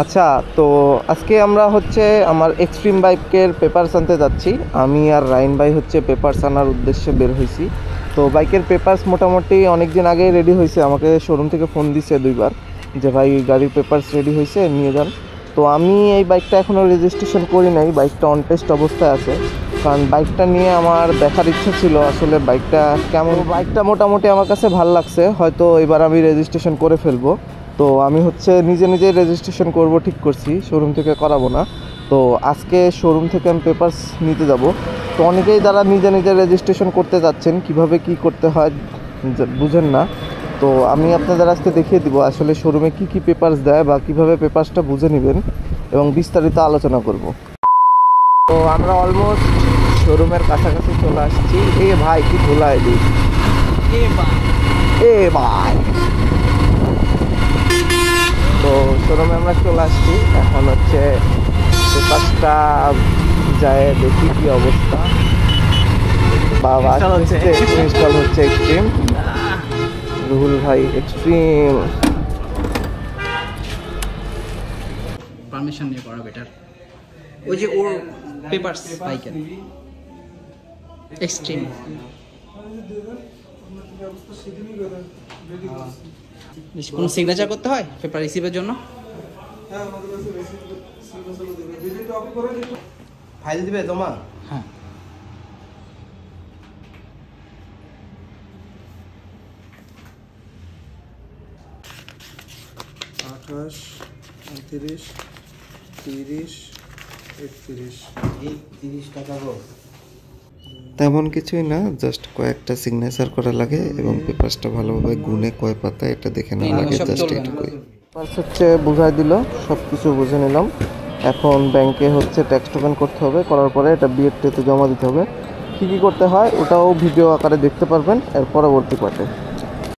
আচ্ছা, তো আজকে আমরা হচ্ছে আমার এক্সট্রিম বাইকের পেপারস আনতে যাচ্ছি। আমি আর রাইন ভাই হচ্ছে পেপারস আনার উদ্দেশ্যে বের হয়েছি। তো বাইকের পেপারস মোটামুটি অনেক দিন আগেই রেডি হয়েছে। আমাকে শোরুম থেকে ফোন দিছে দুইবার যে ভাই গাড়ির পেপারস রেডি হয়েছে, নিয়ে যান। তো আমি এই বাইকটা এখনও রেজিস্ট্রেশন করি নাই, বাইকটা অন টেস্ট অবস্থায় আছে। কারণ বাইকটা নিয়ে আমার দেখার ইচ্ছা ছিল আসলে বাইকটা কেমন। বাইকটা মোটামুটি আমার কাছে ভালো লাগছে, হয়তো এবার আমি রেজিস্ট্রেশন করে ফেলবো। তো আমি হচ্ছে নিজে নিজেই রেজিস্ট্রেশন করব ঠিক করছি, শোরুম থেকে করাবো না। তো আজকে শোরুম থেকে আমি পেপারস নিতে যাব। তো অনেকেই যারা নিজে নিজে রেজিস্ট্রেশন করতে যাচ্ছেন, কিভাবে কি করতে হয় বুঝেন না। তো আমি আপনাদের আজকে দেখিয়ে দিব আসলে শোরুমে কি কি পেপারস দেয় বা কিভাবে পেপারসটা বুঝে নেবেন এবং বিস্তারিত আলোচনা করব। তো আমরা অলমোস্ট শোরুমের কাছাকাছি চলে আসছি। এ ভাই কি ধুলায় দিই, এ ভাই। তো শোরুমে আমরা চলে আসছি, এখন হচ্ছে পেপারসটা যায় দেখি কি অবস্থা। বাবা ইনস্টল হচ্ছে এক্সট্রিম, রুহুল ভাই এক্সট্রিম। পারমিশন নিয়ে করা বেটার। ওই যে ওর পেপারস বাইকের এক্সট্রিম। কোনো সিগনেচার করতে হয় পেপার রিসিভের জন্য? ফাইল দিবে তোমার? হ্যাঁ। 28, 29, 30, 31। এই 30 টাকা গো। তেমন কিছুই না, জাস্ট কয়েকটা সিগনেচার করা লাগে এবং পেপারসটা ভালোভাবে গুনে কয় পাতা এটা দেখে নেওয়া লাগে, জাস্ট এইটুকুই। পেপারস হচ্ছে বুঝাই দিল, সব কিছু বুঝে নিলাম। এখন ব্যাংকে হচ্ছে ট্যাক্স টোকেন করতে হবে, করার পরে এটা বিএডটিতে জমা দিতে হবে। কী কী করতে হয় ওটাও ভিডিও আকারে দেখতে পারবেন এর পরবর্তী পার্টে।